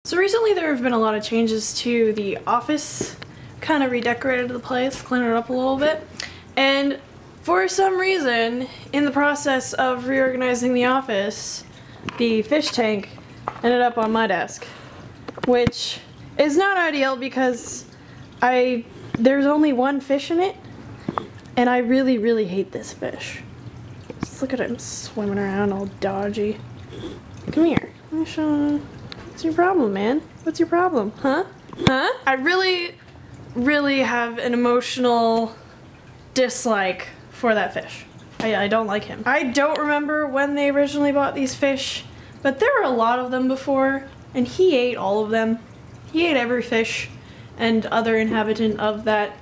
So recently there have been a lot of changes to the office. Kind of redecorated the place, cleaned it up a little bit. And for some reason, in the process of reorganizing the office, the fish tank ended up on my desk. Which is not ideal because there's only one fish in it. And I really, really hate this fish. Just look at him swimming around all dodgy. Come here. What's your problem, man? What's your problem? Huh? Huh? I really have an emotional dislike for that fish. I don't like him. I don't remember when they originally bought these fish, but there were a lot of them before, and he ate all of them. He ate every fish and other inhabitant of that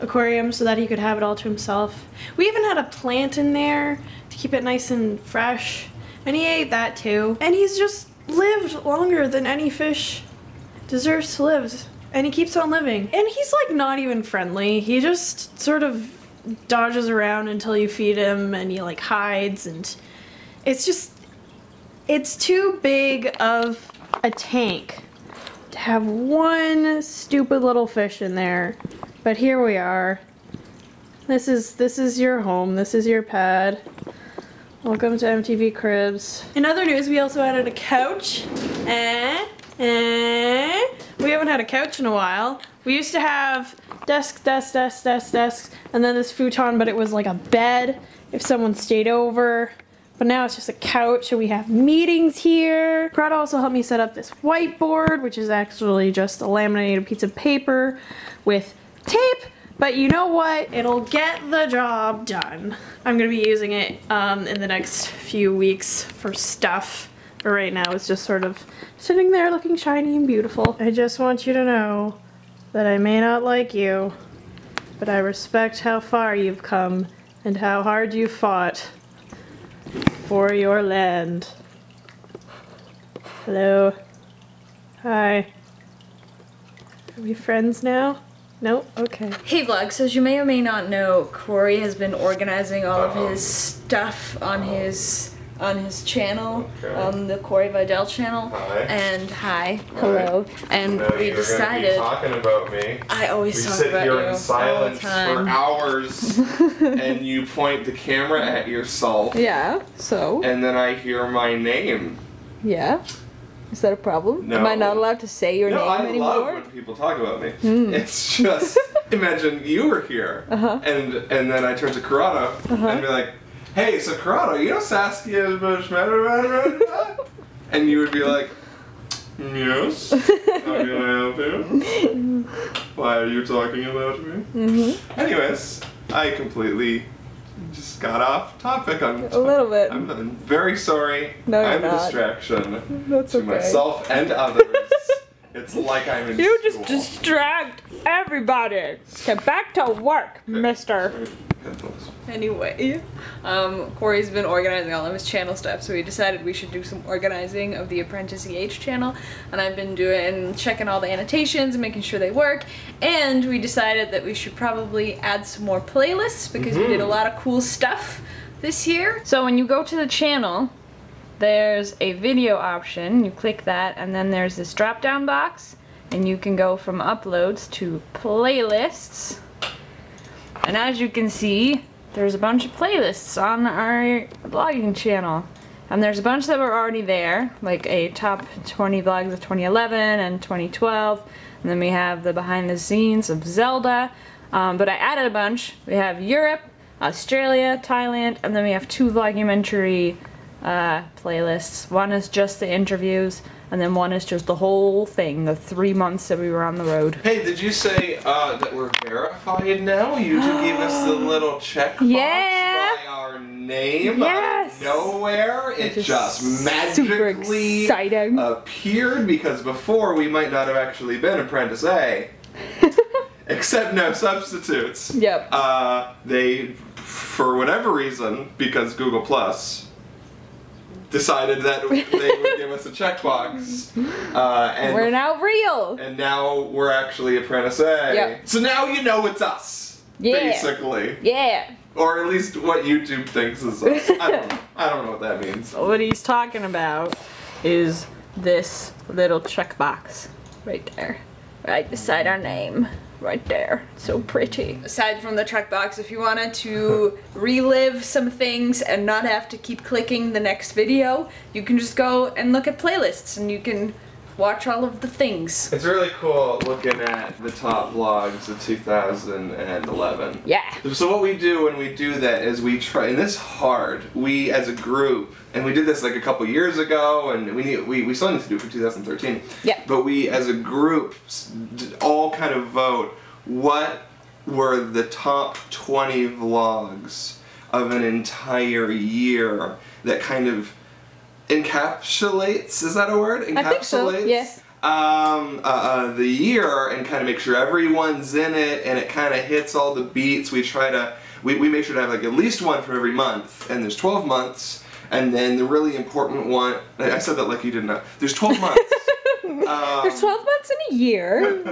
aquarium so that he could have it all to himself. We even had a plant in there to keep it nice and fresh, and he ate that too. And he's just lived longer than any fish deserves to live, and he keeps on living. And he's like not even friendly. He just sort of dodges around until you feed him, and he like hides, and it's too big of a tank to have one stupid little fish in there. But here we are. This is your home. This is your pad. Welcome to MTV Cribs. In other news, we also added a couch. We haven't had a couch in a while. We used to have desks, and then this futon, but it was like a bed if someone stayed over. But now it's just a couch, and we have meetings here. Corrado also helped me set up this whiteboard, which is actually just a laminated piece of paper with tape. But you know what? It'll get the job done. I'm gonna be using it in the next few weeks for stuff. But right now it's just sort of sitting there looking shiny and beautiful. I just want you to know that I may not like you, but I respect how far you've come and how hard you fought for your land. Hello. Hi. Are we friends now? No? Okay. Hey vlog, so as you may or may not know, Corey has been organizing all of his stuff on his channel, on the Corey Vidal channel. Hi. And hi. Hello. And we decided. Talking about me. I always talk about you. We sit here in silence for hours, and you point the camera at yourself. Yeah. So. And then I hear my name. Yeah. Is that a problem? No. Am I not allowed to say your name anymore? No, I love when people talk about me. It's just, imagine you were here, and then I turn to Corrado and be like, hey, so Corrado, you know Saskia Vanell? And you would be like, yes, how can I help you? Why are you talking about me? Anyways, I completely just got off topic on a little bit. I'm very sorry. No, you're I'm a not. distraction That's to okay. myself and others. It's like I'm in You school. just distract everybody. Get back to work, mister. Anyway, Corey's been organizing all of his channel stuff, so we decided we should do some organizing of the ApprenticeEh channel, and I've been checking all the annotations and making sure they work, and we decided that we should probably add some more playlists because we did a lot of cool stuff this year. So when you go to the channel, there's a video option, you click that, and then there's this drop down box, and you can go from uploads to playlists. And as you can see, there's a bunch of playlists on our vlogging channel. And there's a bunch that were already there, like a top 20 vlogs of 2011 and 2012. And then we have the behind the scenes of Zelda. But I added a bunch. We have Europe, Australia, Thailand, and then we have 2 vlogumentary playlists. One is just the interviews, and then one is just the whole thing, the 3 months that we were on the road. Hey, did you say that we're verified now? YouTube gave us the little checkbox by our name out of nowhere. It just magically appeared, because before we might not have actually been ApprenticeEh. Except no substitutes. Yep. They, for whatever reason, because Google Plus decided that they would give us a checkbox. And we're now real! And now we're actually ApprenticeEh. Yep. So now you know it's us, basically. Yeah. Or at least what YouTube thinks is us. I don't know what that means. What he's talking about is this little checkbox right there, right beside our name. Right there. So pretty. Aside from the checkbox, if you wanted to relive some things and not have to keep clicking the next video, you can just go and look at playlists and you can watch all of the things. It's really cool looking at the top vlogs of 2011. Yeah. So what we do when we do that is we try, and this is hard, we as a group, and we did this like a couple years ago, and we still need to do it for 2013. Yeah. But we as a group all kind of vote what were the top 20 vlogs of an entire year that kind of encapsulates, is that a word? Encapsulates? I think so, yes. The year, and kind of make sure everyone's in it and it kind of hits all the beats. We try to, we make sure to have like at least one for every month, and there's 12 months, and then the really important one, I said that like you didn't know, there's 12 months. There's 12 months in a year.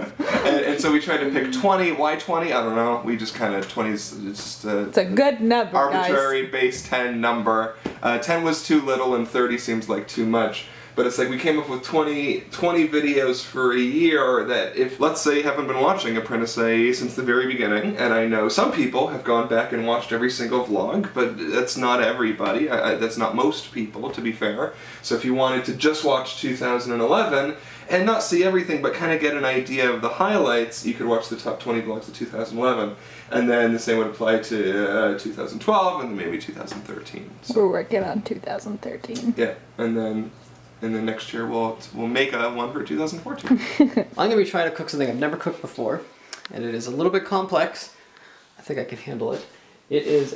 and so we tried to pick 20. Why 20? I don't know. We just kind of, 20 is just it's a good number, arbitrary guys. base 10 number. 10 was too little and 30 seems like too much. But it's like we came up with 20 videos for a year that if, let's say, you haven't been watching ApprenticeEh since the very beginning, and I know some people have gone back and watched every single vlog, but that's not everybody. That's not most people, to be fair. So if you wanted to just watch 2011 and not see everything, but kind of get an idea of the highlights, you could watch the top 20 vlogs of 2011. And then the same would apply to 2012 and then maybe 2013. So. We're working on 2013. Yeah, and then next year we'll make a one for 2014. I'm gonna be trying to cook something I've never cooked before, and it is a little bit complex. I think I can handle it. It is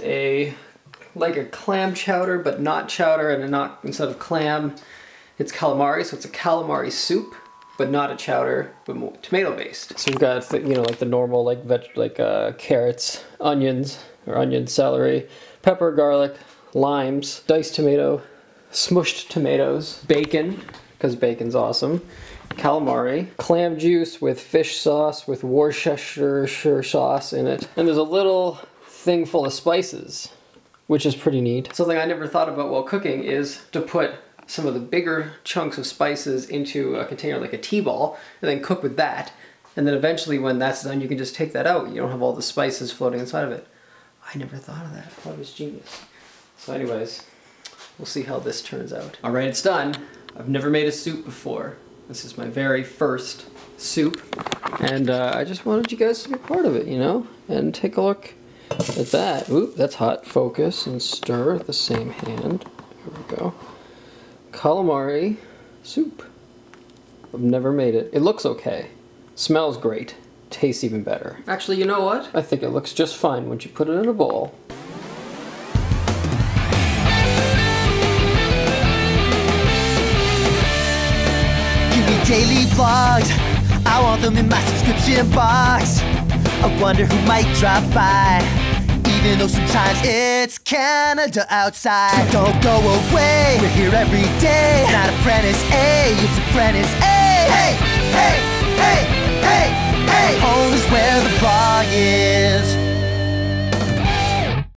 like a clam chowder, but not chowder, and not instead of clam, it's calamari. So it's a calamari soup, but not a chowder, but more tomato based. So we've got like the normal carrots, onions, celery, pepper, garlic, limes, diced tomato, smushed tomatoes, bacon, because bacon's awesome, calamari, clam juice with fish sauce with Worcestershire sauce in it, and there's a little thing full of spices, which is pretty neat. Something I never thought about while cooking is to put some of the bigger chunks of spices into a container like a tea ball, and then cook with that, and then eventually when that's done you can just take that out. You don't have all the spices floating inside of it. I never thought of that. I thought it was genius. So anyways, we'll see how this turns out. All right, it's done. I've never made a soup before. This is my very first soup. And I just wanted you guys to be part of it, and take a look at that. Oop, that's hot. Focus and stir with the same hand. Here we go. Calamari soup. I've never made it. It looks okay. Smells great. Tastes even better. Actually, you know what? I think it looks just fine once you put it in a bowl. Daily vlogs, I want them in my subscription box. I wonder who might drop by, even though sometimes it's Canada outside. So don't go away, we're here every day. It's not ApprenticeEh, it's ApprenticeEh. Hey, hey, hey, hey, hey. Home is where the vlog is.